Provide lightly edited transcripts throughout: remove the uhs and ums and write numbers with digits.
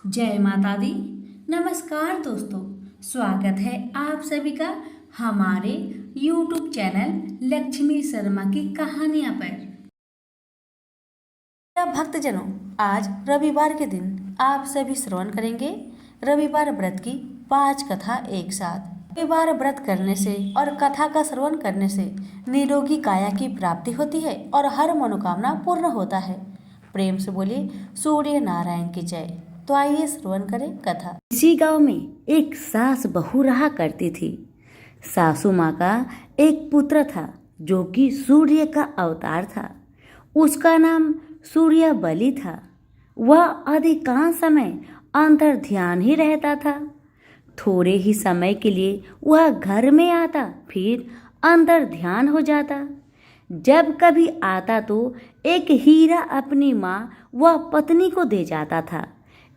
जय माता दी। नमस्कार दोस्तों, स्वागत है आप सभी का हमारे YouTube चैनल लक्ष्मी शर्मा की कहानियां पर। भक्तजनों, आज रविवार के दिन आप सभी श्रवण करेंगे रविवार व्रत की 5 कथा एक साथ। रविवार व्रत करने से और कथा का श्रवण करने से निरोगी काया की प्राप्ति होती है और हर मनोकामना पूर्ण होता है। प्रेम से बोलिए सूर्य नारायण की जय। तो आइए श्रवण करें कथा। इसी गांव में एक सास बहू रहा करती थी। सासू माँ का एक पुत्र था जो कि सूर्य का अवतार था। उसका नाम सूर्य बलि था। वह अधिकांश समय अंतर ध्यान ही रहता था। थोड़े ही समय के लिए वह घर में आता, फिर अंतर ध्यान हो जाता। जब कभी आता तो एक हीरा अपनी माँ व पत्नी को दे जाता था।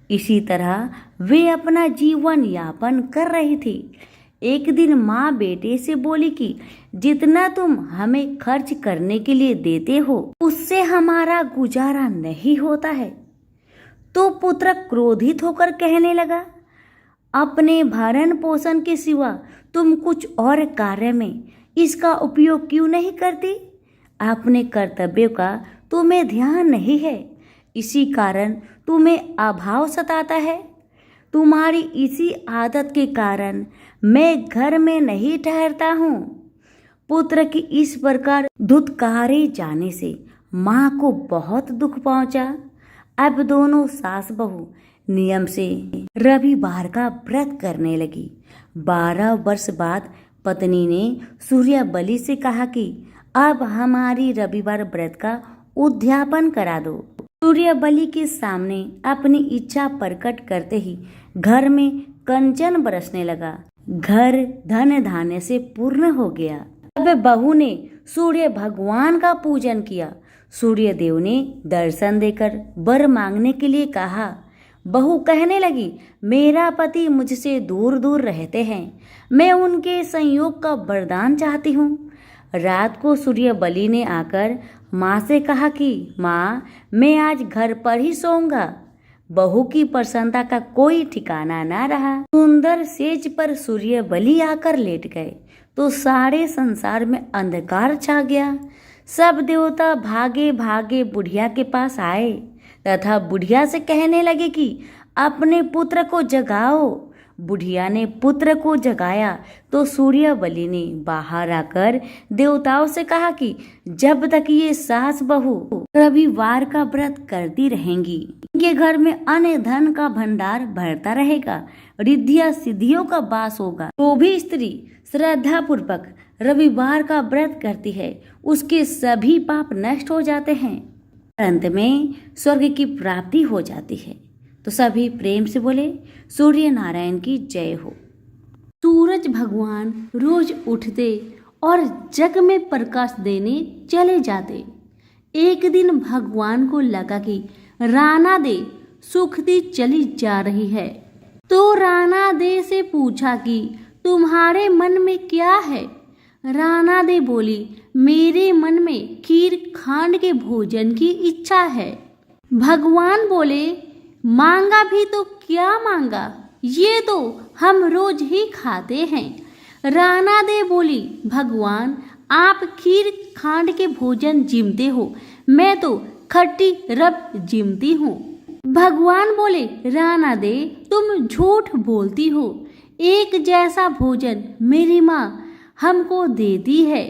इसी तरह वे अपना जीवन यापन कर रही थी। एक दिन माँ बेटे से बोली कि जितना तुम हमें खर्च करने के लिए देते हो उससे हमारा गुजारा नहीं होता है। तो पुत्र क्रोधित होकर कहने लगा, अपने भरण पोषण के सिवा तुम कुछ और कार्य में इसका उपयोग क्यों नहीं करती? अपने कर्तव्यों का तुम्हें ध्यान नहीं है, इसी कारण तुम्हें अभाव सताता है। तुम्हारी इसी आदत के कारण मैं घर में नहीं ठहरता हूँ। पुत्र की इस प्रकार धुतकारे जाने से माँ को बहुत दुख पहुँचा। अब दोनों सास बहू नियम से रविवार का व्रत करने लगी। 12 वर्ष बाद पत्नी ने सूर्य बलि से कहा कि अब हमारी रविवार व्रत का उद्यापन करा दो। सूर्य बलि के सामने अपनी इच्छा प्रकट करते ही घर में कंचन बरसने लगा। घर धन धान्य से पूर्ण हो गया। अब बहू ने सूर्य भगवान का पूजन किया। सूर्य देव ने दर्शन देकर वर मांगने के लिए कहा। बहू कहने लगी, मेरा पति मुझसे दूर दूर रहते हैं, मैं उनके संयोग का वरदान चाहती हूँ। रात को सूर्य बलि ने आकर माँ से कहा कि माँ, मैं आज घर पर ही सोऊंगा। बहू की प्रसन्नता का कोई ठिकाना ना रहा। सुंदर सेज पर सूर्य बलि आकर लेट गए तो सारे संसार में अंधकार छा गया। सब देवता भागे भागे बुढ़िया के पास आए तथा बुढ़िया से कहने लगे कि अपने पुत्र को जगाओ। बुढ़िया ने पुत्र को जगाया तो सूर्य बलि ने बाहर आकर देवताओं से कहा कि जब तक ये सास बहू रविवार का व्रत करती रहेंगी, इनके घर में अन्न धन का भंडार भरता रहेगा, रिद्धियां सिद्धियों का वास होगा। तो भी स्त्री श्रद्धा पूर्वक रविवार का व्रत करती है, उसके सभी पाप नष्ट हो जाते हैं, अंत में स्वर्ग की प्राप्ति हो जाती है। तो सभी प्रेम से बोले सूर्य नारायण की जय हो। सूरज भगवान रोज उठते और जग में प्रकाश देने चले जाते। एक दिन भगवान को लगा कि राणा दे सुखती चली जा रही है। तो राणा दे से पूछा कि तुम्हारे मन में क्या है? राणा दे बोली, मेरे मन में खीर खांड के भोजन की इच्छा है। भगवान बोले, मांगा भी तो क्या मांगा, ये तो हम रोज ही खाते हैं। राणा दे बोली, भगवान आप खीर खांड के भोजन जिमते हो, मैं तो खट्टी रब जिमती हूँ। भगवान बोले, राणा दे तुम झूठ बोलती हो, एक जैसा भोजन मेरी माँ हमको देती है।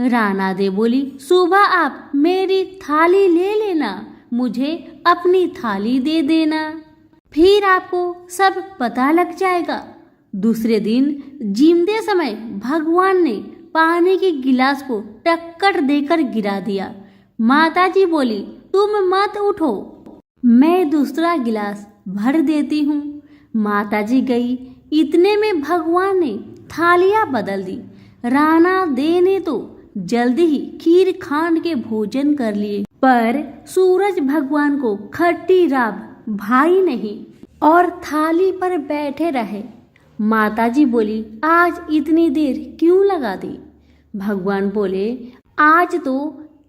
राणा दे बोली, सुबह आप मेरी थाली ले लेना, मुझे अपनी थाली दे देना, फिर आपको सब पता लग जाएगा। दूसरे दिन जिमते समय भगवान ने पानी के गिलास को टक्कर देकर गिरा दिया। माताजी बोली, तुम मत उठो, मैं दूसरा गिलास भर देती हूँ। माताजी गई, इतने में भगवान ने थालियाँ बदल दी। राणा दे ने तो जल्दी ही खीर खांड के भोजन कर लिए, पर सूरज भगवान को खट्टी राब भाई नहीं और थाली पर बैठे रहे। माताजी बोली, आज इतनी देर क्यों लगा दी? भगवान बोले, आज तो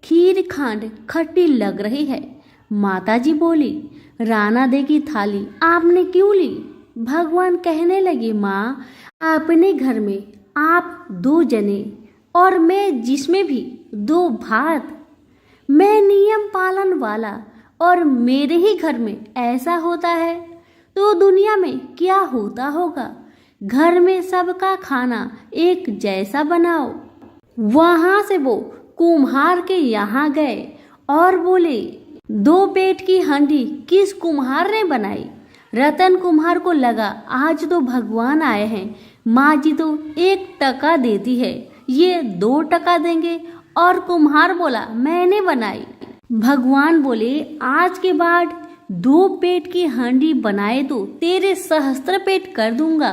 खीर खांड खट्टी लग रही है, माताजी बोली, राणा दे की थाली आपने क्यों ली? भगवान कहने लगे, माँ, अपने घर में आप 2 जने और मैं जिसमें भी 2 भात। मैं नियम पालन वाला और मेरे ही घर में ऐसा होता है तो दुनिया में क्या होता होगा। घर में सबका खाना एक जैसा बनाओ। वहां से वो कुम्हार के यहाँ गए और बोले, 2 पेट की हांडी किस कुम्हार ने बनाई? रतन कुम्हार को लगा आज तो भगवान आए हैं, माँ जी तो 1 टका देती है, ये 2 टका देंगे। और कुम्हार बोला, मैंने बनाई। भगवान बोले, आज के बाद 2 पेट की हांडी बनाए तो तेरे सहस्त्र पेट कर दूंगा।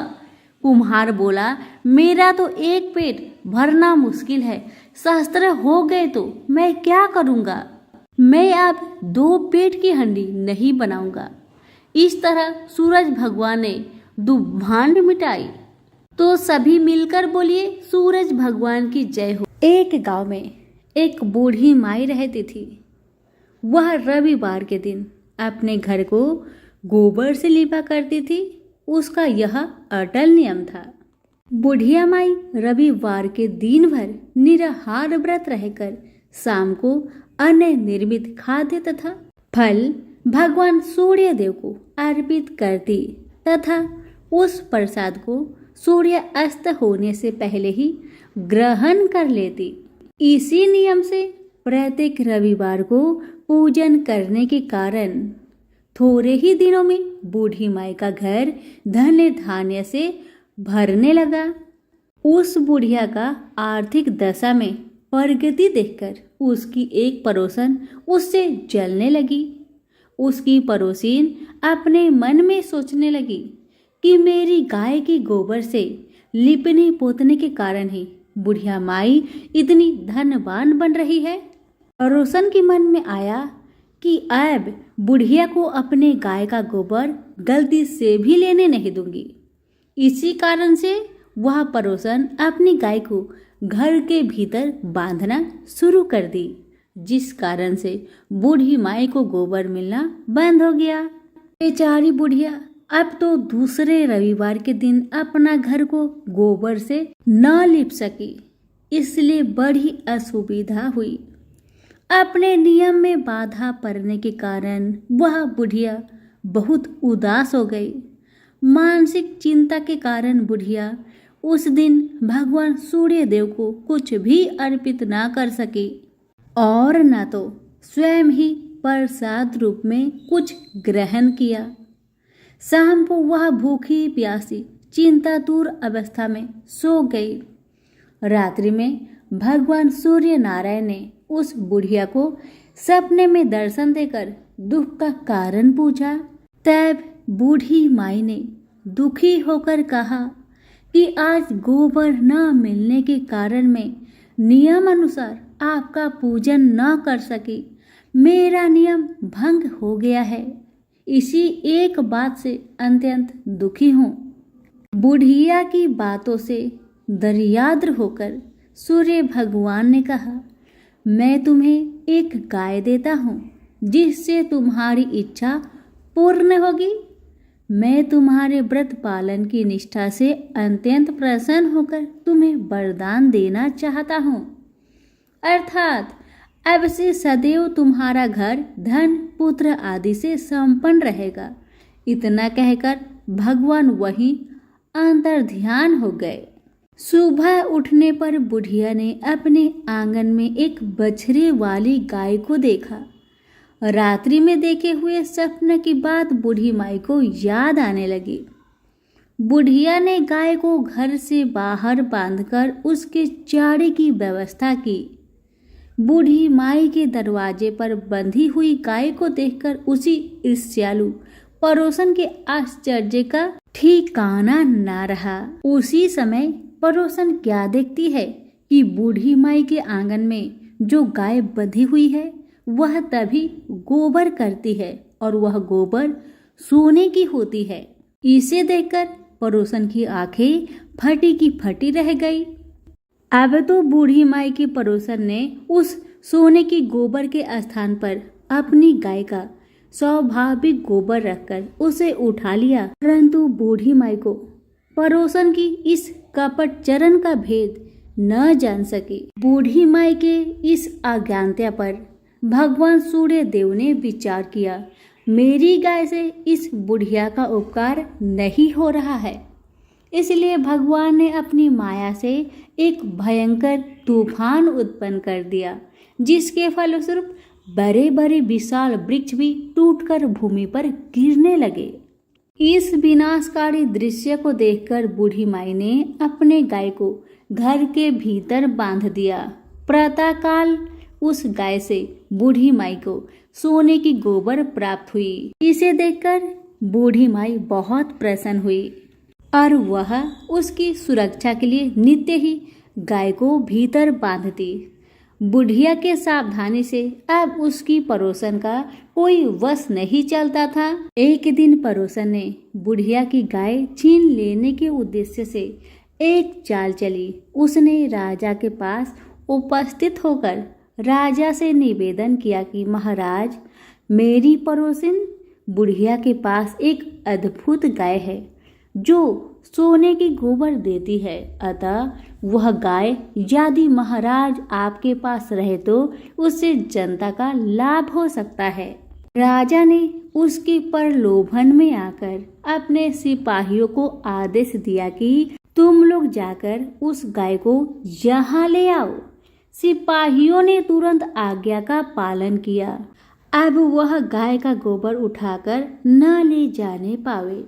कुम्हार बोला, मेरा तो 1 पेट भरना मुश्किल है, सहस्त्र हो गए तो मैं क्या करूंगा? मैं अब 2 पेट की हांडी नहीं बनाऊंगा। इस तरह सूरज भगवान ने दुभांड मिटाई। तो सभी मिलकर बोलिए, सूरज भगवान की जय हो। एक गांव में एक बूढ़ी माई रहती थी। वह रविवार के दिन अपने घर को गोबर से लीपा करती थी। उसका यह अटल नियम था। बुढ़िया माई रविवार के दिन भर निराहार व्रत रहकर शाम को अन्न निर्मित खाद्य तथा फल भगवान सूर्य देव को अर्पित करती तथा उस प्रसाद को सूर्य अस्त होने से पहले ही ग्रहण कर लेती। इसी नियम से प्रत्येक रविवार को पूजन करने के कारण थोड़े ही दिनों में बूढ़ी माई का घर धन धान्य से भरने लगा। उस बुढ़िया का आर्थिक दशा में प्रगति देखकर उसकी एक पड़ोसन उससे जलने लगी। उसकी पड़ोसीन अपने मन में सोचने लगी कि मेरी गाय के गोबर से लिपने पोतने के कारण ही बुढ़िया माई इतनी धनवान बन रही है। पड़ोसन के मन में आया कि अब बुढ़िया को अपने गाय का गोबर गलती से भी लेने नहीं दूंगी। इसी कारण से वह पड़ोसन अपनी गाय को घर के भीतर बांधना शुरू कर दी, जिस कारण से बूढ़ी माई को गोबर मिलना बंद हो गया। बेचारी बुढ़िया अब तो दूसरे रविवार के दिन अपना घर को गोबर से न लिप सकी, इसलिए बड़ी असुविधा हुई। अपने नियम में बाधा पड़ने के कारण वह बुढ़िया बहुत उदास हो गई। मानसिक चिंता के कारण बुढ़िया उस दिन भगवान सूर्य देव को कुछ भी अर्पित ना कर सकी और न तो स्वयं ही प्रसाद रूप में कुछ ग्रहण किया। शाम को वह भूखी प्यासी चिंतातुर अवस्था में सो गई। रात्रि में भगवान सूर्य नारायण ने उस बुढ़िया को सपने में दर्शन देकर दुख का कारण पूछा। तब बूढ़ी माई ने दुखी होकर कहा कि आज गोबर न मिलने के कारण मैं नियम अनुसार आपका पूजन न कर सकी। मेरा नियम भंग हो गया है। इसी एक बात से अत्यंत दुखी हूँ। बुढ़िया की बातों से दरियाद्र होकर सूर्य भगवान ने कहा, मैं तुम्हें एक गाय देता हूँ जिससे तुम्हारी इच्छा पूर्ण होगी। मैं तुम्हारे व्रत पालन की निष्ठा से अत्यंत प्रसन्न होकर तुम्हें वरदान देना चाहता हूँ, अर्थात अब से सदैव तुम्हारा घर धन पुत्र आदि से संपन्न रहेगा। इतना कहकर भगवान वहीं अंतर्ध्यान हो गए। सुबह उठने पर बुढ़िया ने अपने आंगन में एक बछड़े वाली गाय को देखा। रात्रि में देखे हुए सपने की बात बूढ़ी माई को याद आने लगी। बुढ़िया ने गाय को घर से बाहर बांधकर उसके चारे की व्यवस्था की। बूढ़ी माई के दरवाजे पर बंधी हुई गाय को देखकर उसी ईर्ष्यालु पड़ोसन के आश्चर्य का ठिकाना ना रहा। उसी समय पड़ोसन क्या देखती है कि बूढ़ी माई के आंगन में जो गाय बंधी हुई है वह तभी गोबर करती है और वह गोबर सोने की होती है। इसे देखकर पड़ोसन की आंखें फटी की फटी रह गई। अब तो बूढ़ी माई के पड़ोसन ने उस सोने की गोबर के स्थान पर अपनी गाय का स्वाभाविक गोबर रखकर उसे उठा लिया, परंतु बूढ़ी माई को पड़ोसन की इस कपट चरण का भेद न जान सकी। बूढ़ी माई के इस अज्ञानता पर भगवान सूर्य देव ने विचार किया, मेरी गाय से इस बुढ़िया का उपकार नहीं हो रहा है। इसलिए भगवान ने अपनी माया से एक भयंकर तूफान उत्पन्न कर दिया, जिसके फलस्वरूप बड़े बड़े विशाल वृक्ष भी टूटकर भूमि पर गिरने लगे। इस विनाशकारी दृश्य को देखकर बूढ़ी माई ने अपने गाय को घर के भीतर बांध दिया। प्रातःकाल उस गाय से बूढ़ी माई को सोने की गोबर प्राप्त हुई। इसे देखकर बूढ़ी माई बहुत प्रसन्न हुई और वह उसकी सुरक्षा के लिए नित्य ही गाय को भीतर बांधती। बुढ़िया के सावधानी से अब उसकी पड़ोसन का कोई वश नहीं चलता था। एक दिन पड़ोसन ने बुढ़िया की गाय छीन लेने के उद्देश्य से एक चाल चली। उसने राजा के पास उपस्थित होकर राजा से निवेदन किया कि महाराज, मेरी पड़ोसिन बुढ़िया के पास एक अद्भुत गाय है जो सोने की गोबर देती है, अतः वह गाय यदि महाराज आपके पास रहे तो उससे जनता का लाभ हो सकता है। राजा ने उसके प्रलोभन में आकर अपने सिपाहियों को आदेश दिया कि तुम लोग जाकर उस गाय को यहाँ ले आओ। सिपाहियों ने तुरंत आज्ञा का पालन किया। अब वह गाय का गोबर उठाकर न ले जाने पावे।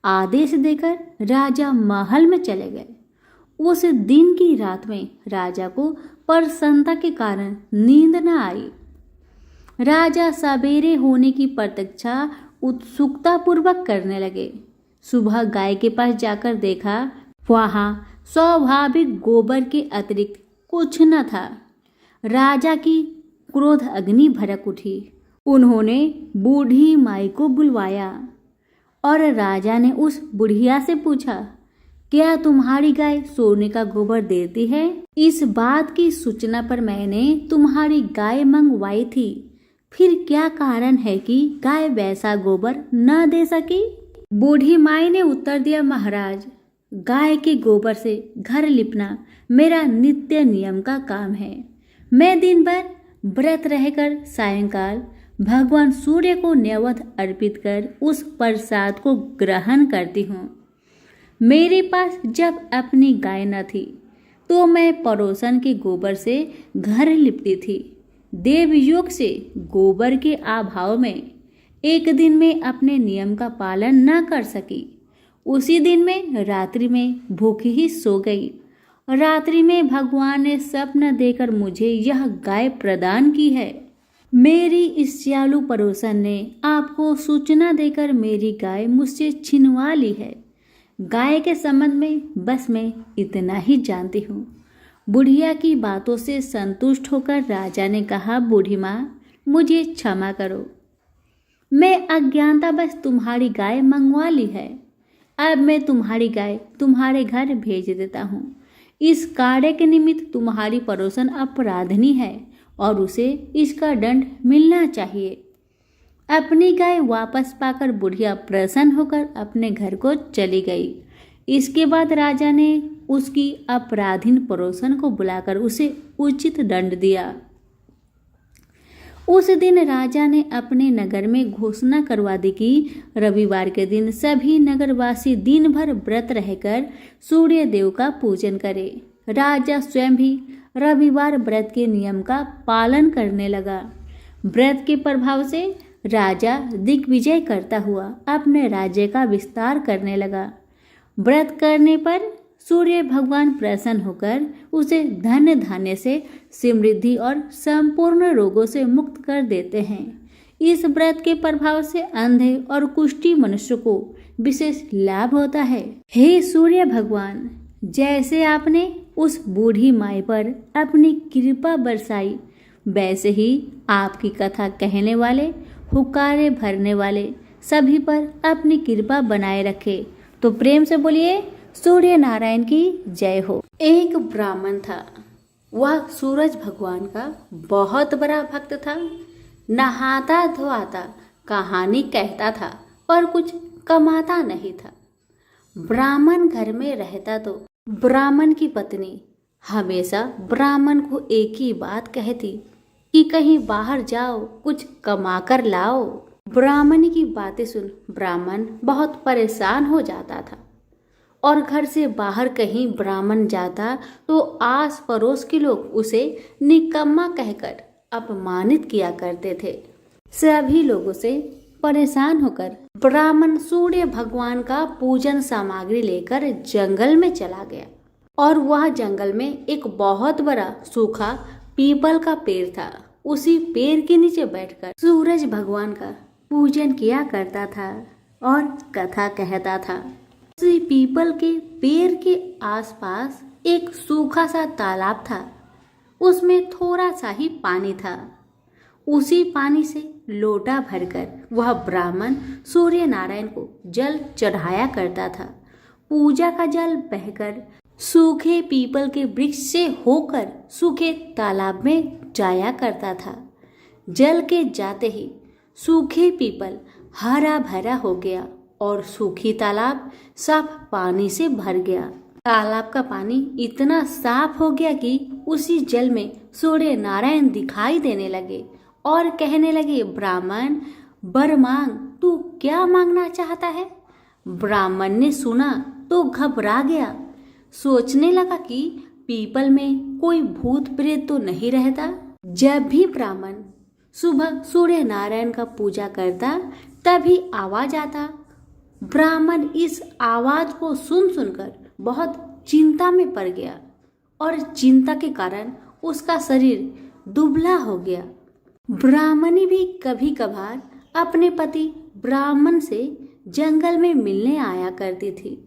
आदेश देकर राजा महल में चले गए। उस दिन की रात में राजा को प्रसन्नता के कारण नींद न आई। राजा सवेरे होने की प्रतीक्षा उत्सुकता पूर्वक करने लगे। सुबह गाय के पास जाकर देखा, वहां स्वाभाविक गोबर के अतिरिक्त कुछ न था। राजा की क्रोध अग्नि भड़क उठी। उन्होंने बूढ़ी माई को बुलवाया और राजा ने उस बुढ़िया से पूछा, क्या तुम्हारी गाय सोने का गोबर देती है? इस बात की सूचना पर मैंने तुम्हारी गाय मंगवाई थी, फिर क्या कारण है कि गाय वैसा गोबर न दे सकी? बूढ़ी माई ने उत्तर दिया, महाराज, गाय के गोबर से घर लिपना मेरा नित्य नियम का काम है। मैं दिन भर व्रत रहकर सायंकाल भगवान सूर्य को नैवेद्य अर्पित कर उस प्रसाद को ग्रहण करती हूँ। मेरे पास जब अपनी गाय न थी तो मैं पड़ोसन के गोबर से घर लिपती थी। देवयोग से गोबर के अभाव में एक दिन में अपने नियम का पालन न कर सकी। उसी दिन में रात्रि में भूखी ही सो गई। रात्रि में भगवान ने स्वप्न देकर मुझे यह गाय प्रदान की है। मेरी इस चालू पड़ोसन ने आपको सूचना देकर मेरी गाय मुझसे छिनवा ली है। गाय के संबंध में बस मैं इतना ही जानती हूँ। बुढ़िया की बातों से संतुष्ट होकर राजा ने कहा, बूढ़ी माँ, मुझे क्षमा करो, मैं अज्ञानतावश तुम्हारी गाय मंगवा ली है। अब मैं तुम्हारी गाय तुम्हारे घर भेज देता हूँ। इस कार्य के निमित्त तुम्हारी पड़ोसन अपराधनी है और उसे इसका दंड मिलना चाहिए। अपनी गाय वापस पाकर बुढ़िया प्रसन्न होकर अपने घर को चली गई। इसके बाद राजा ने उसकी अपराधीन पड़ोसन को बुलाकर उसे उचित दंड दिया। उस दिन राजा ने अपने नगर में घोषणा करवा दी कि रविवार के दिन सभी नगरवासी दिन भर व्रत रहकर सूर्य देव का पूजन करें। राजा स्वयं भी रविवार व्रत के नियम का पालन करने लगा। व्रत के प्रभाव से राजा दिग्विजय करता हुआ अपने राज्य का विस्तार करने लगा। व्रत करने पर सूर्य भगवान प्रसन्न होकर उसे धन धान्य से, समृद्धि और संपूर्ण रोगों से मुक्त कर देते हैं। इस व्रत के प्रभाव से अंधे और कुष्ठी मनुष्य को विशेष लाभ होता है। हे सूर्य भगवान, जैसे आपने उस बूढ़ी माई पर अपनी कृपा बरसाई, वैसे ही आपकी कथा कहने वाले, हुक्कारे भरने वाले सभी पर अपनी कृपा बनाए रखे। तो प्रेम से बोलिए सूर्य नारायण की जय हो। एक ब्राह्मण था। वह सूरज भगवान का बहुत बड़ा भक्त था। नहाता धोआता कहानी कहता था, पर कुछ कमाता नहीं था। ब्राह्मण घर में रहता तो ब्राह्मण की पत्नी हमेशा ब्राह्मण को एक ही बात कहती कि कहीं बाहर जाओ, कुछ कमा कर लाओ। ब्राह्मण की बातें सुन ब्राह्मण बहुत परेशान हो जाता था और घर से बाहर कहीं ब्राह्मण जाता तो आस पड़ोस के लोग उसे निकम्मा कहकर अपमानित किया करते थे। सभी लोगों से परेशान होकर ब्राह्मण सूर्य भगवान का पूजन सामग्री लेकर जंगल में चला गया और वह जंगल में एक बहुत बड़ा सूखा पीपल का पेड़ था। उसी पेड़ के नीचे बैठकर सूरज भगवान का पूजन किया करता था और कथा कहता था। उसी पीपल के पेड़ के आसपास एक सूखा सा तालाब था। उसमें थोड़ा सा ही पानी था। उसी पानी से लोटा भरकर वह ब्राह्मण सूर्य नारायण को जल चढ़ाया करता था। पूजा का जल बहकर सूखे पीपल के वृक्ष से होकर सूखे तालाब में जाया करता था। जल के जाते ही सूखे पीपल हरा भरा हो गया और सूखी तालाब साफ पानी से भर गया। तालाब का पानी इतना साफ हो गया कि उसी जल में सूर्य नारायण दिखाई देने लगे और कहने लगे, ब्राह्मण वर मांग, तू क्या मांगना चाहता है? ब्राह्मण ने सुना तो घबरा गया। सोचने लगा कि पीपल में कोई भूत प्रेत तो नहीं रहता। जब भी ब्राह्मण सुबह सूर्य नारायण का पूजा करता तभी आवाज आता। ब्राह्मण इस आवाज को सुनकर बहुत चिंता में पड़ गया और चिंता के कारण उसका शरीर दुबला हो गया। ब्राह्मणी भी कभी कभार अपने पति ब्राह्मण से जंगल में मिलने आया करती थी।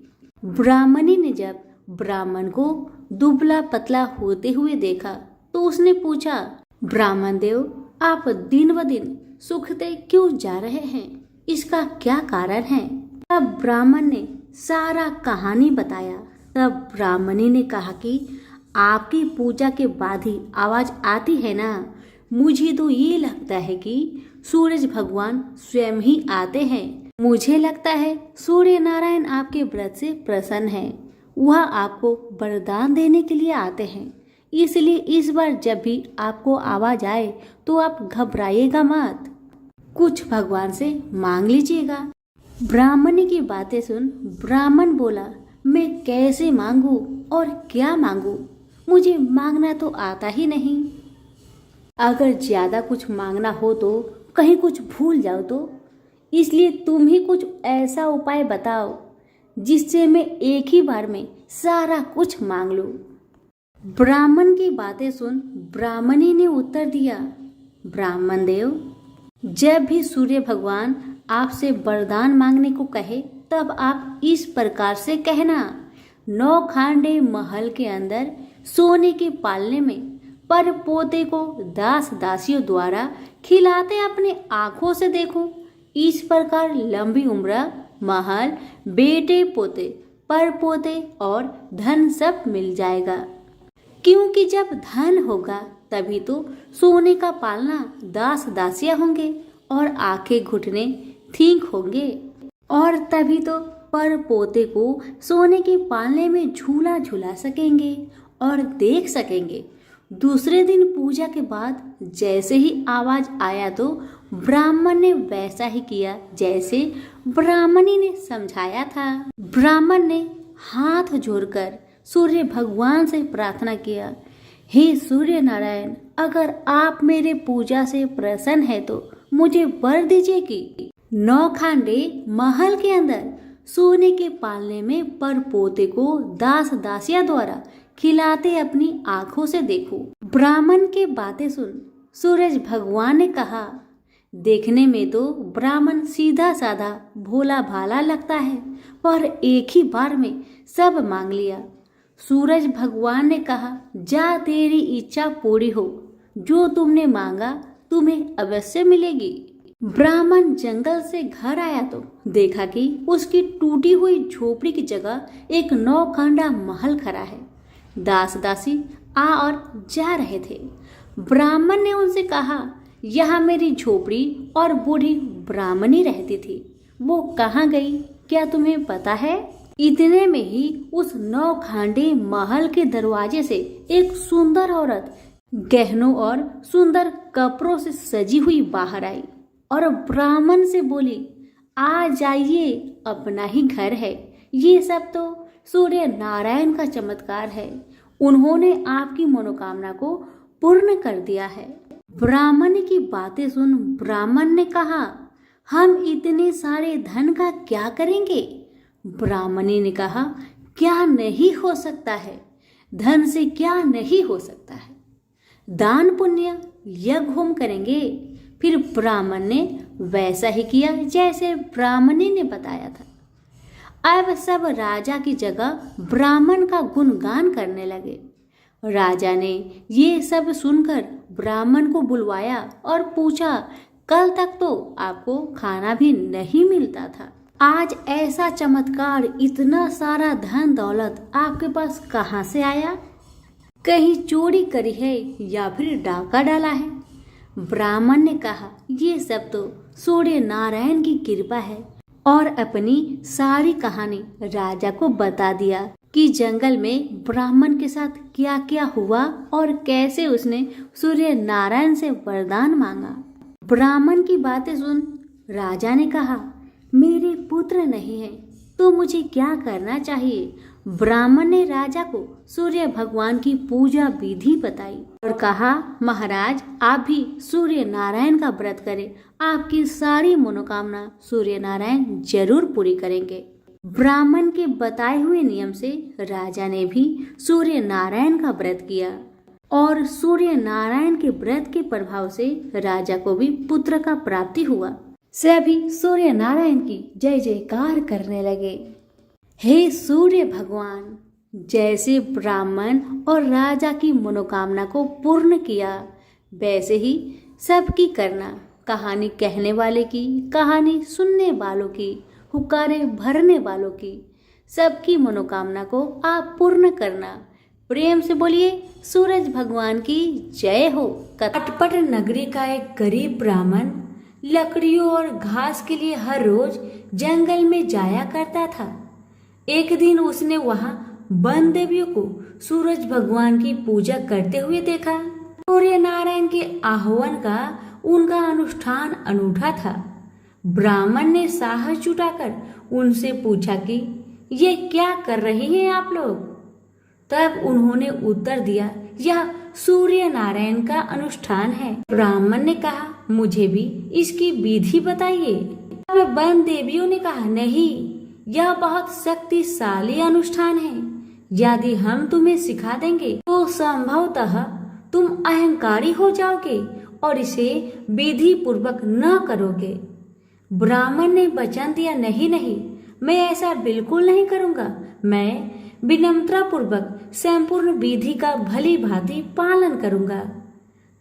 ब्राह्मणी ने जब ब्राह्मण को दुबला पतला होते हुए देखा तो उसने पूछा, ब्राह्मण देव, आप दिन ब दिन सूखते क्यों जा रहे हैं? इसका क्या कारण है? तब ब्राह्मण ने सारा कहानी बताया। तब ब्राह्मणी ने कहा कि आपकी पूजा के बाद ही आवाज आती है ना, मुझे तो ये लगता है कि सूरज भगवान स्वयं ही आते हैं। मुझे लगता है सूर्य नारायण आपके व्रत से प्रसन्न है। वह आपको वरदान देने के लिए आते हैं। इसलिए इस बार जब भी आपको आवाज आए तो आप घबराइएगा मत, कुछ भगवान से मांग लीजिएगा। ब्राह्मणी की बातें सुन ब्राह्मण बोला, मैं कैसे मांगू और क्या मांगू? मुझे मांगना तो आता ही नहीं। अगर ज्यादा कुछ मांगना हो तो कहीं कुछ भूल जाओ तो, इसलिए तुम ही कुछ ऐसा उपाय बताओ जिससे मैं एक ही बार में सारा कुछ मांग लूं। ब्राह्मण की बातें सुन ब्राह्मणी ने उत्तर दिया, ब्राह्मण देव, जब भी सूर्य भगवान आपसे वरदान मांगने को कहे तब आप इस प्रकार से कहना, 9 खांडे महल के अंदर सोने के पालने में पर पोते को दास दासियों द्वारा खिलाते अपने आंखों से देखो। इस प्रकार लंबी उम्र, महल, बेटे पोते, पर पोते और धन सब मिल जाएगा। क्योंकि जब धन होगा तभी तो सोने का पालना दास दासियां होंगे और आंखें घुटने ठीक होंगे, और तभी तो पर पोते को सोने के पालने में झूला झूला सकेंगे और देख सकेंगे। दूसरे दिन पूजा के बाद जैसे ही आवाज आया तो ब्राह्मण ने वैसा ही किया जैसे ब्राह्मणी ने समझाया था। ब्राह्मण ने हाथ जोड़कर सूर्य भगवान से प्रार्थना किया, हे सूर्य नारायण, अगर आप मेरे पूजा से प्रसन्न है तो मुझे वर दीजिए कि 9 खांडे महल के अंदर सोने के पालने में पर पोते को दास दासिया द्वारा खिलाते अपनी आंखों से देखो। ब्राह्मण की बातें सुन सूरज भगवान ने कहा, देखने में तो ब्राह्मण सीधा साधा भोला भाला लगता है, पर एक ही बार में सब मांग लिया। सूरज भगवान ने कहा, जा तेरी इच्छा पूरी हो, जो तुमने मांगा तुम्हें अवश्य मिलेगी। ब्राह्मण जंगल से घर आया तो देखा कि उसकी टूटी हुई झोपड़ी की जगह एक 9 खांडा महल खड़ा है। दास दासी आ और जा रहे थे। ब्राह्मण ने उनसे कहा, यहाँ मेरी झोपड़ी और बूढ़ी ब्राह्मणी रहती थी। वो कहाँ गई क्या तुम्हें पता है? इतने में ही उस नौखांडे महल के दरवाजे से एक सुंदर औरत गहनों और सुंदर कपड़ों से सजी हुई बाहर आई और ब्राह्मण से बोली, आ जाइए, अपना ही घर है। ये सब तो सूर्य नारायण का चमत्कार है। उन्होंने आपकी मनोकामना को पूर्ण कर दिया है। ब्राह्मण की बातें सुन ब्राह्मण ने कहा, हम इतने सारे धन का क्या करेंगे? ब्राह्मणी ने कहा, क्या नहीं हो सकता है? धन से क्या नहीं हो सकता है? दान पुण्य यज्ञ होम करेंगे। फिर ब्राह्मण ने वैसा ही किया जैसे ब्राह्मणी ने बताया था। अब सब राजा की जगह ब्राह्मण का गुणगान करने लगे। राजा ने ये सब सुनकर ब्राह्मण को बुलवाया और पूछा, कल तक तो आपको खाना भी नहीं मिलता था, आज ऐसा चमत्कार, इतना सारा धन दौलत आपके पास कहाँ से आया? कहीं चोरी करी है या फिर डाका डाला है? ब्राह्मण ने कहा, ये सब तो सूर्य नारायण की कृपा है, और अपनी सारी कहानी राजा को बता दिया कि जंगल में ब्राह्मण के साथ क्या क्या हुआ और कैसे उसने सूर्य नारायण से वरदान मांगा। ब्राह्मण की बातें सुन राजा ने कहा, मेरे पुत्र नहीं है तो मुझे क्या करना चाहिए? ब्राह्मण ने राजा को सूर्य भगवान की पूजा विधि बताई और कहा, महाराज आप भी सूर्य नारायण का व्रत करें, आपकी सारी मनोकामना सूर्य नारायण जरूर पूरी करेंगे। ब्राह्मण के बताए हुए नियम से राजा ने भी सूर्य नारायण का व्रत किया और सूर्य नारायण के व्रत के प्रभाव से राजा को भी पुत्र का प्राप्ति हुआ। सभी सूर्य नारायण की जय जयकार करने लगे। हे सूर्य भगवान, जैसे ब्राह्मण और राजा की मनोकामना को पूर्ण किया वैसे ही सबकी करना। कहानी कहने वाले की, कहानी सुनने वालों की, हुक्कारे भरने वालों की, सबकी मनोकामना को आप पूर्ण करना। प्रेम से बोलिए सूरज भगवान की जय हो। अटपट नगरी का एक गरीब ब्राह्मण लकड़ियों और घास के लिए हर रोज जंगल में जाया करता था। एक दिन उसने वहां वन देवियों को सूरज भगवान की पूजा करते हुए देखा। सूर्य नारायण के आह्वान का उनका अनुष्ठान अनूठा था। ब्राह्मण ने साहस जुटाकर उनसे पूछा कि ये क्या कर रहे हैं आप लोग? तब उन्होंने उत्तर दिया, यह सूर्य नारायण का अनुष्ठान है। ब्राह्मण ने कहा, मुझे भी इसकी विधि बताइए। तब वन देवियों ने कहा, नहीं, यह बहुत शक्तिशाली अनुष्ठान है। यदि हम तुम्हें सिखा देंगे तो संभवतः तुम अहंकारी हो जाओगे और इसे विधि पूर्वक न करोगे। ब्राह्मण ने वचन दिया, नहीं नहीं, मैं ऐसा बिल्कुल नहीं करूंगा। मैं विनम्रता पूर्वक संपूर्ण विधि का भली भांति पालन करूंगा।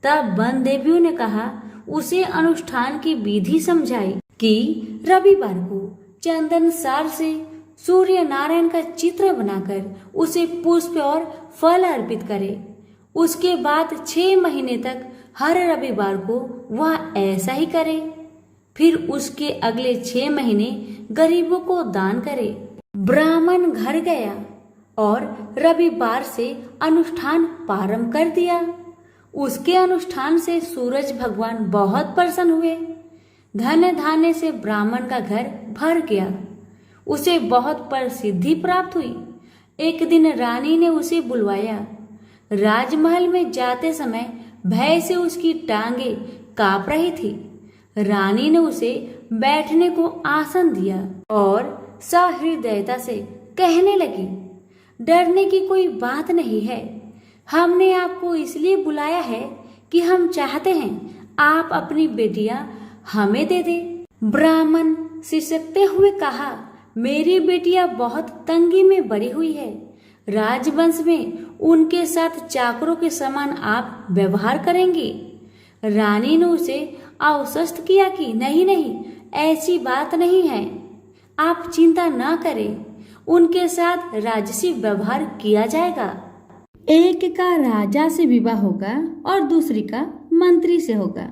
तब वन देवियों ने कहा, उसे अनुष्ठान की विधि समझाई कि रविवार को चंदन सार से सूर्य नारायण का चित्र बनाकर उसे पुष्प और फल अर्पित करे। उसके बाद 6 महीने तक हर रविवार को वह ऐसा ही करे। फिर उसके अगले 6 महीने गरीबों को दान करे। ब्राह्मण घर गया और रविवार से अनुष्ठान प्रारंभ कर दिया। उसके अनुष्ठान से सूरज भगवान बहुत प्रसन्न हुए। धन धान्य से ब्राह्मण का घर भर गया। उसे बहुत प्रसिद्धि प्राप्त हुई। एक दिन रानी ने उसे बुलवाया। राजमहल में जाते समय भय से उसकी टांगे कांप रही थी। रानी ने उसे बैठने को आसन दिया और सहृदयता से कहने लगी, डरने की कोई बात नहीं है। हमने आपको इसलिए बुलाया है कि हम चाहते हैं आप अपनी बेटियां हमें दे दे। ब्राह्मण सिसकते हुए कहा, मेरी बेटियां बहुत तंगी में बड़ी हुई है। राजवंश में उनके साथ चाकरों के समान आप व्यवहार करेंगे। रानी ने उसे आश्वस्त किया कि नहीं नहीं, ऐसी बात नहीं है, आप चिंता न करें, उनके साथ राजसी व्यवहार किया जाएगा। एक का राजा से विवाह होगा और दूसरी का मंत्री से होगा।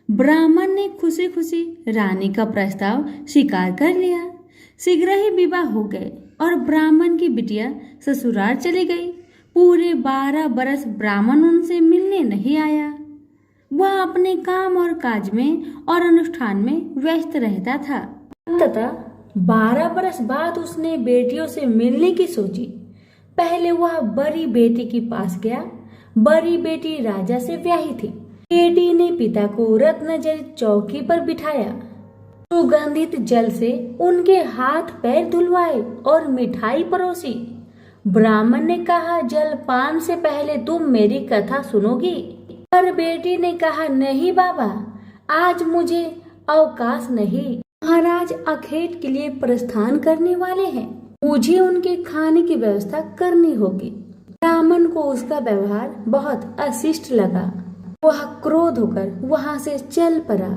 ब्राह्मण ने खुशी खुशी रानी का प्रस्ताव स्वीकार कर लिया। शीघ्र ही विवाह हो गए और ब्राह्मण की बिटिया ससुराल चली गई। पूरे 12 बरस ब्राह्मण उनसे मिलने नहीं आया। वह अपने काम और काज में और अनुष्ठान में व्यस्त रहता था। अंततः 12 बरस बाद उसने बेटियों से मिलने की सोची। पहले वह बड़ी बेटी के पास गया। बड़ी बेटी राजा से ब्याही थी। बेटी ने पिता को रत्नजड़ित चौकी पर बिठाया, सुगंधित जल से उनके हाथ पैर धुलवाए और मिठाई परोसी। ब्राह्मण ने कहा, जलपान से पहले तुम मेरी कथा सुनोगी? पर बेटी ने कहा, नहीं बाबा, आज मुझे अवकाश नहीं। महाराज अखेट के लिए प्रस्थान करने वाले हैं, मुझे उनके खाने की व्यवस्था करनी होगी। ब्राह्मण को उसका व्यवहार बहुत अशिष्ट लगा। वह क्रोध होकर वहां से चल पड़ा।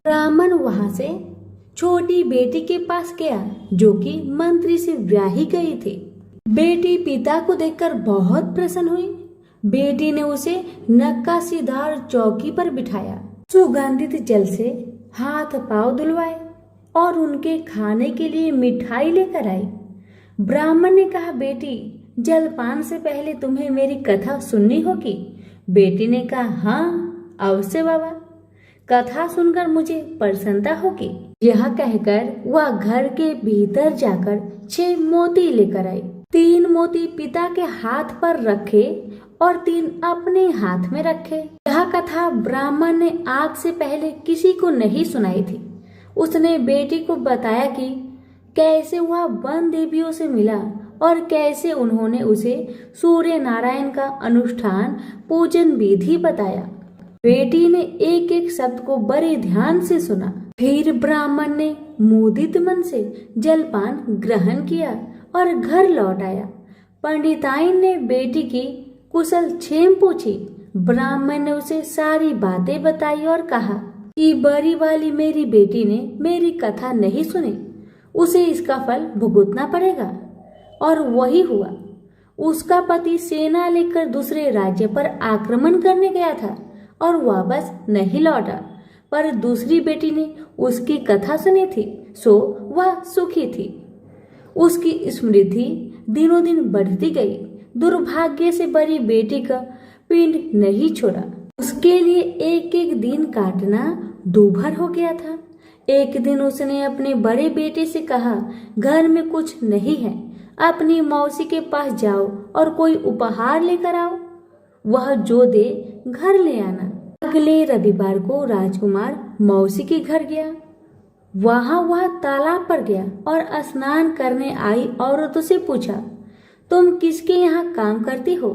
ब्राह्मण वहां से छोटी बेटी के पास गया जो कि मंत्री से ब्याही गई थी। बेटी पिता को देखकर बहुत प्रसन्न हुई। बेटी ने उसे नक्काशीदार चौकी पर बिठाया, सुगंधित जल से हाथ पांव धुलवाए और उनके खाने के लिए मिठाई लेकर आई। ब्राह्मण ने कहा, बेटी, जलपान से पहले तुम्हें मेरी कथा सुननी होगी। बेटी ने कहा, हाँ अवश्य बाबा, कथा सुनकर मुझे प्रसन्नता होगी। यह कहकर वह घर के भीतर जाकर 6 मोती लेकर आई। 3 मोती पिता के हाथ पर रखे और 3 अपने हाथ में रखे। यह कथा ब्राह्मण ने आज से पहले किसी को नहीं सुनाई थी। उसने बेटी को बताया कि कैसे वह वन देवियों से मिला और कैसे उन्होंने उसे सूर्य नारायण का अनुष्ठान पूजन विधि बताया। बेटी ने एक एक शब्द को बड़े ध्यान से सुना। फिर ब्राह्मण ने मुदित मन से जलपान ग्रहण किया और घर लौट आया। पंडिताइन ने बेटी की कुशल क्षेम पूछी। ब्राह्मण ने उसे सारी बातें बताई और कहा कि बड़ी वाली मेरी बेटी ने मेरी कथा नहीं सुनी, उसे इसका फल भुगतना पड़ेगा। और वही हुआ। उसका पति सेना लेकर दूसरे राज्य पर आक्रमण करने गया था और वापस नहीं लौटा, पर दूसरी बेटी ने उसकी कथा सुनी थी, सो वह सुखी थी। उसकी समृद्धि दिनों दिन बढ़ती गई। दुर्भाग्य से बड़ी बेटी का पिंड नहीं छोड़ा। उसके लिए एक एक दिन काटना दूभर हो गया था। एक दिन उसने अपने बड़े बेटे से कहा, घर में कुछ नहीं है, अपनी मौसी के पास जाओ और कोई उपहार लेकर आओ, वह जो दे घर ले आना। अगले रविवार को राजकुमार मौसी के घर गया। वहां वह तालाब पर गया और स्नान करने आई औरतों से पूछा, तुम किसके यहाँ काम करती हो?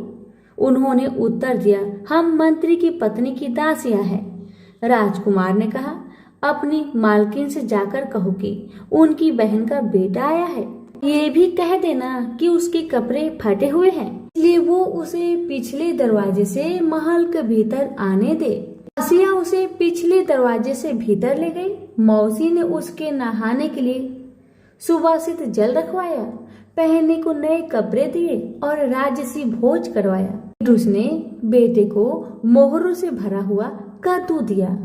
उन्होंने उत्तर दिया, हम मंत्री की पत्नी की दासियां हैं। राजकुमार ने कहा, अपनी मालकिन से जाकर कहो कि उनकी बहन का बेटा आया है। ये भी कह देना कि उसके कपड़े फटे हुए हैं, इसलिए वो उसे पिछले दरवाजे से महल के भीतर आने दे। दासिया उसे पिछले दरवाजे से भीतर ले गई। मौसी ने उसके नहाने के लिए सुवासित जल रखवाया, पहनने को नए कपड़े दिए और राजसी भोज करवाया। फिर उसने बेटे को मोहरों से भरा हुआ कद्दू दिया।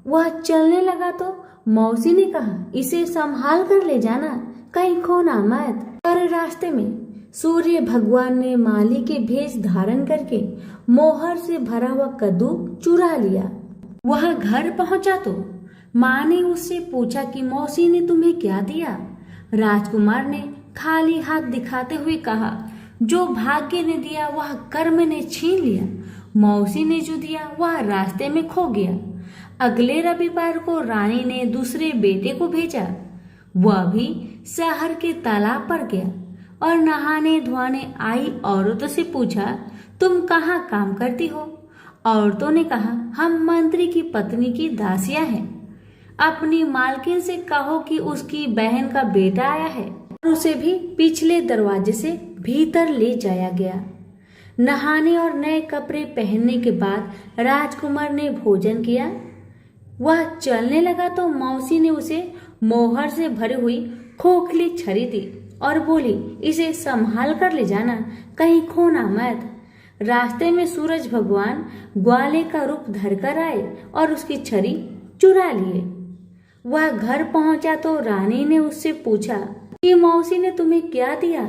वह चलने लगा तो मौसी ने कहा, इसे संभाल कर ले जाना, कहीं खोना मत। पर रास्ते में सूर्य भगवान ने माली के भेष धारण करके मोहर से भरा हुआ कद्दू चुरा लिया। वह घर पहुंचा तो माँ ने उससे पूछा कि मौसी ने तुम्हें क्या दिया? राजकुमार ने खाली हाथ दिखाते हुए कहा, जो भाग्य ने दिया वह कर्म ने छीन लिया। मौसी ने जो दिया वह रास्ते में खो गया। अगले रविवार को रानी ने दूसरे बेटे को भेजा। वह भी शहर के तालाब पर गया और नहाने धोने आई औरतों से पूछा, तुम कहाँ काम करती हो? औरतों ने कहा, हम मंत्री की पत्नी की दासियां हैं। अपनी मालकिन से कहो कि उसकी बहन का बेटा आया है। और उसे भी पिछले दरवाजे से भीतर ले जाया गया। नहाने और नए कपड़े पहनने के बाद राजकुमार ने भोजन किया। वह चलने लगा तो मौसी ने उसे मोहर से भरी हुई खोखली छड़ी दी और बोली, इसे संभाल कर ले जाना, कहीं खोना मत। रास्ते में सूरज भगवान ग्वाले का रूप धरकर आए और उसकी छड़ी चुरा लिए। वह घर पहुंचा तो रानी ने उससे पूछा कि मौसी ने तुम्हें क्या दिया।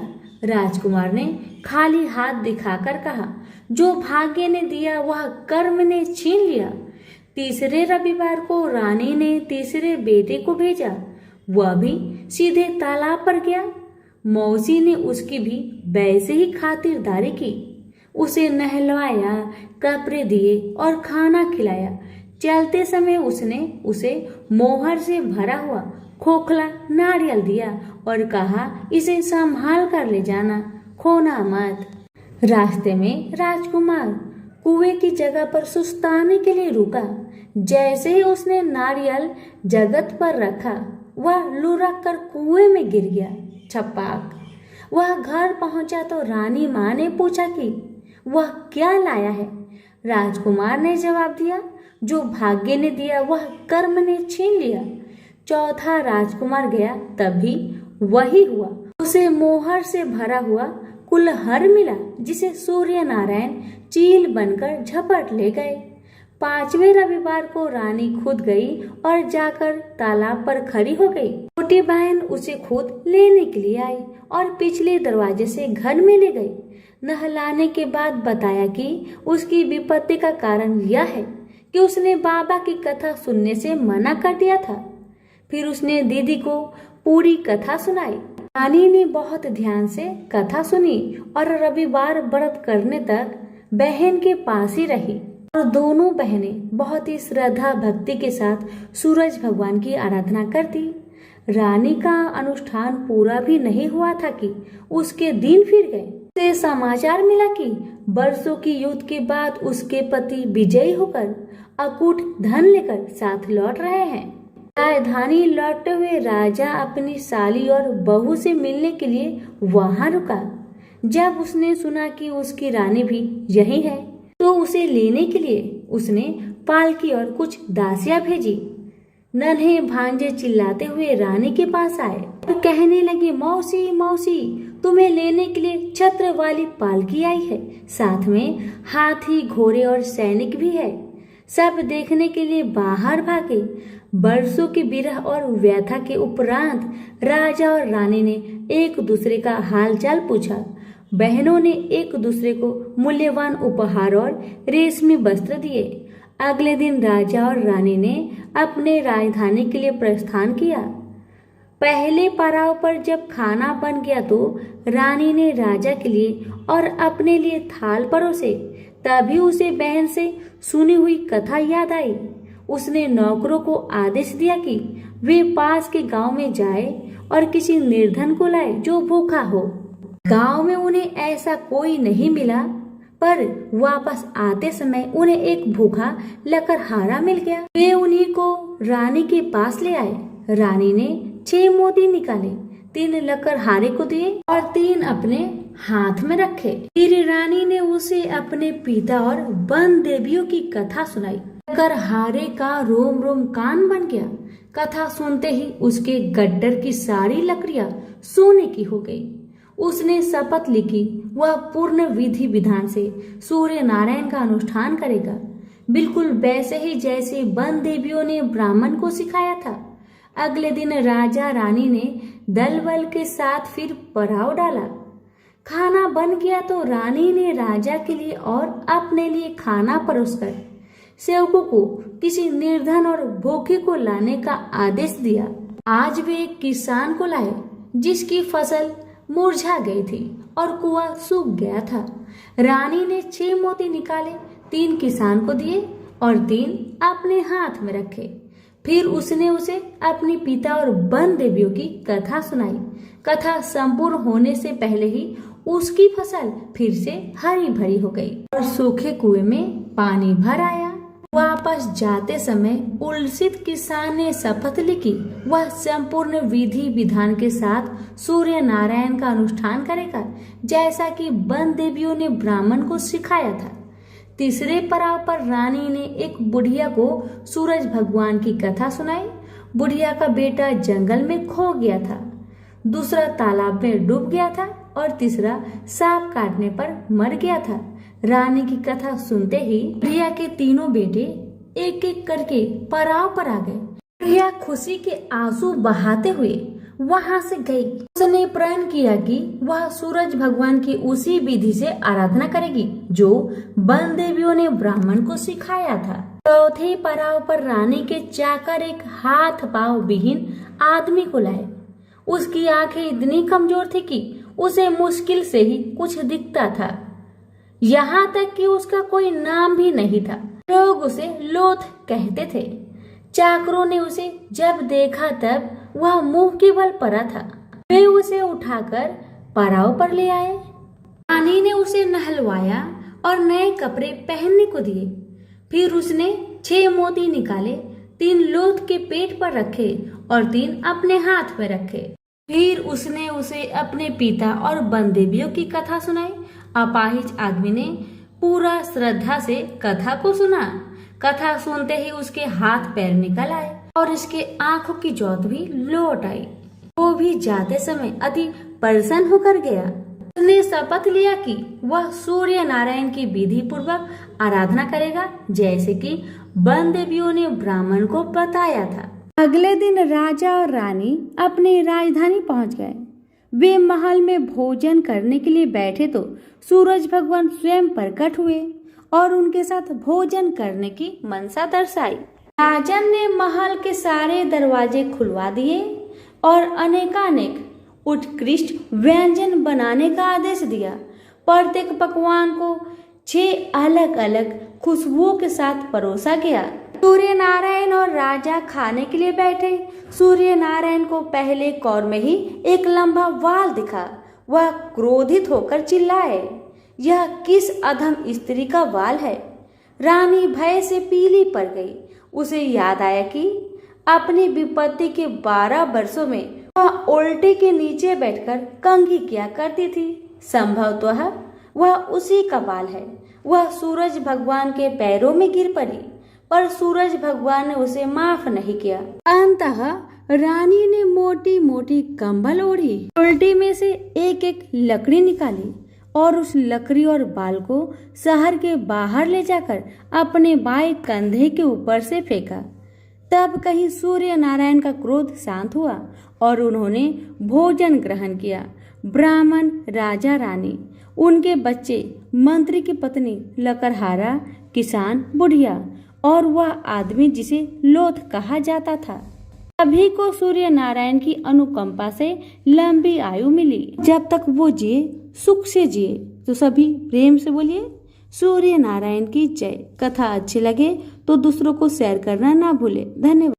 राजकुमार ने खाली हाथ दिखाकर कहा, जो भाग्य ने दिया वह कर्म ने छीन लिया। तीसरे रविवार को रानी ने तीसरे बेटे को भेजा। वह भी सीधे तालाब पर गया। मौसी ने उसकी भी वैसे ही खातिरदारी की। उसे नहलवाया, कपड़े दिए और खाना खिलाया। चलते समय उसने उसे मोहर से भरा हुआ खोखला नारियल दिया और कहा, इसे संभाल कर ले जाना, खोना मत। रास्ते में राजकुमार कुएं की जगह पर सुस्ताने के लिए रुका। जैसे ही उसने नारियल जगत पर रखा, वह लुढ़क कर कुएं में गिर गया। छपाक। वह घर पहुंचा तो रानी माँ ने पूछा कि वह क्या लाया है। राजकुमार ने जवाब दिया, जो भाग्य ने दिया वह कर्म ने छीन लिया। चौथा राजकुमार गया, तभी वही हुआ। उसे मोहर से भरा हुआ कुल्हड़ मिला, जिसे सूर्य नारायण चील बनकर झपट ले गए। पांचवें रविवार को रानी खुद गई और जाकर तालाब पर खड़ी हो गई। छोटी बहन उसे खुद लेने के लिए आई और पिछले दरवाजे से घर में ले गई। नहलाने के बाद बताया कि उसकी विपत्ति का कारण यह है कि उसने बाबा की कथा सुनने से मना कर दिया था। फिर उसने दीदी को पूरी कथा सुनाई। रानी ने बहुत ध्यान से कथा सुनी और रविवार व्रत करने तक बहन के पास ही रही और दोनों बहनें बहुत ही श्रद्धा भक्ति के साथ सूरज भगवान की आराधना करती। रानी का अनुष्ठान पूरा भी नहीं हुआ था कि उसके दिन फिर गए। उसे समाचार मिला कि वर्षों की युद्ध के बाद उसके पति विजयी होकर अकूट धन लेकर साथ लौट रहे हैं। राजधानी लौटते हुए राजा अपनी साली और बहू से मिलने के लिए वहां रुका। जब उसने सुना कि उसकी रानी भी यही है, तो उसे लेने के लिए उसने पालकी और कुछ दासियां भेजी। नन्हे भांजे चिल्लाते हुए रानी के पास आए और कहने लगे, मौसी मौसी, तुम्हें लेने के लिए छत्र वाली पालकी आई है, साथ में हाथी, घोड़े और सैनिक भी है। सब देखने के लिए बाहर भागे। बरसों की विरह और व्यथा के उपरांत राजा और रानी ने एक दूसरे का हालचाल पूछा। बहनों ने एक दूसरे को मूल्यवान उपहार और रेशमी वस्त्र दिए। अगले दिन राजा और रानी ने अपने राजधानी के लिए प्रस्थान किया। पहले पड़ाव पर जब खाना बन गया तो रानी ने राजा के लिए और अपने लिए थाल परोसे। तभी उसे बहन से सुनी हुई कथा याद आई। उसने नौकरों को आदेश दिया कि वे पास के गांव में जाए और किसी निर्धन को लाए जो भूखा हो। गांव में उन्हें ऐसा कोई नहीं मिला, पर वापस आते समय उन्हें एक भूखा लकड़हारा मिल गया। वे उन्हीं को रानी के पास ले आए। रानी ने 6 मोती निकाले, 3 लकड़हारे को दिए और 3 अपने हाथ में रखे। फिर रानी ने उसे अपने पिता और वन देवियों की कथा सुनाई। लकड़हारे का रोम रोम कान बन गया। कथा सुनते ही उसके गड्ढर की सारी लकड़ियां सोने की हो गई। उसने शपथ ली कि वह पूर्ण विधि विधान से सूर्य नारायण का अनुष्ठान करेगा, बिल्कुल वैसे ही जैसे वन देवियों ने ब्राह्मण को सिखाया था। अगले दिन राजा रानी ने दल बल के साथ फिर पड़ाव डाला। खाना बन गया तो रानी ने राजा के लिए और अपने लिए खाना परोसकर सेवकों को किसी निर्धन और भूखे को लाने का आदेश दिया। आज वे एक किसान को लाए जिसकी फसल मुरझा गई थी और कुआं सूख गया था। रानी ने 6 मोती निकाले, 3 किसान को दिए और 3 अपने हाथ में रखे। फिर उसने उसे अपने पिता और वन देवियों की कथा सुनाई। कथा संपूर्ण होने से पहले ही उसकी फसल फिर से हरी भरी हो गई और सूखे कुएं में पानी भर आया। वापस जाते समय उल्सित किसान ने शपथ ली कि वह संपूर्ण विधि विधान के साथ सूर्य नारायण का अनुष्ठान करेगा, जैसा कि वन देवियों ने ब्राह्मण को सिखाया था। तीसरे पड़ाव पर रानी ने एक बुढ़िया को सूरज भगवान की कथा सुनाई। बुढ़िया का बेटा जंगल में खो गया था, दूसरा तालाब में डूब गया था और तीसरा सांप काटने पर मर गया था। रानी की कथा सुनते ही बुढ़िया के तीनों बेटे एक एक करके पड़ाव पर आ गए। बुढ़िया खुशी के आंसू बहाते हुए वहां से गई। उसने प्रण किया कि वह सूरज भगवान की उसी विधि से आराधना करेगी जो वन देवियों ने ब्राह्मण को सिखाया था। चौथे पड़ाव पर रानी के चाकर एक हाथ पांव विहीन आदमी को लाए। उसकी आंखें इतनी कमजोर थी कि उसे मुश्किल से ही कुछ दिखता था। यहाँ तक कि उसका कोई नाम भी नहीं था। लोग उसे लोथ कहते थे। चाकरों ने उसे जब देखा तब वह मुंह के बल पड़ा था। वे उसे उठाकर पड़ाव पर ले आए। रानी ने उसे नहलवाया और नए कपड़े पहनने को दिए। फिर उसने 6 मोती निकाले, 3 लोथ के पेट पर रखे और 3 अपने हाथ में रखे। फिर उसने उसे अपने पिता और बनदेवियों की कथा सुनाई। अपाहिज आदमी ने पूरा श्रद्धा से कथा को सुना। कथा सुनते ही उसके हाथ पैर निकल आए और इसके आंखों की ज्योत भी लौट आई। वो भी जाते समय अति प्रसन्न होकर गया। उसने शपथ लिया कि वह सूर्य नारायण की विधि पूर्वक आराधना करेगा, जैसे कि वन देवियों ने ब्राह्मण को बताया था। अगले दिन राजा और रानी अपनी राजधानी पहुंच गए। वे महल में भोजन करने के लिए बैठे तो सूरज भगवान स्वयं प्रकट हुए और उनके साथ भोजन करने की मनसा दर्शाई। राजन ने महल के सारे दरवाजे खुलवा दिए और अनेकानेक उत्कृष्ट व्यंजन बनाने का आदेश दिया। प्रत्येक पकवान को 6 अलग अलग खुशबुओं के साथ परोसा गया। सूर्य नारायण और राजा खाने के लिए बैठे। सूर्य नारायण को पहले कौर में ही एक लंबा वाल दिखा। वह क्रोधित होकर चिल्लाए, यह किस अधम स्त्री का वाल है। रानी भय से पीली पड़ गई। उसे याद आया कि अपनी विपत्ति के 12 वर्षों में वह उल्टे के नीचे बैठकर कंघी किया करती थी। संभवतः वह उसी का बाल है। वह सूरज भगवान के पैरों में गिर पड़ी, पर सूरज भगवान ने उसे माफ नहीं किया। अंततः रानी ने मोटी मोटी कंबल ओढ़ी, उल्टी में से एक एक लकड़ी निकाली और उस लकड़ी और बाल को शहर के बाहर ले जाकर अपने बाएं कंधे के ऊपर से फेंका। तब कहीं सूर्य नारायण का क्रोध शांत हुआ और उन्होंने भोजन ग्रहण किया। ब्राह्मण, राजा, रानी, उनके बच्चे, मंत्री की पत्नी, लकड़हारा, किसान, बुढ़िया और वह आदमी जिसे लोथ कहा जाता था, सभी को सूर्य नारायण की अनुकंपा से लंबी आयु मिली। जब तक वो जिए सुख से जिए। तो सभी प्रेम से बोलिए सूर्य नारायण की जय। कथा अच्छी लगे तो दूसरों को शेयर करना ना भूले। धन्यवाद।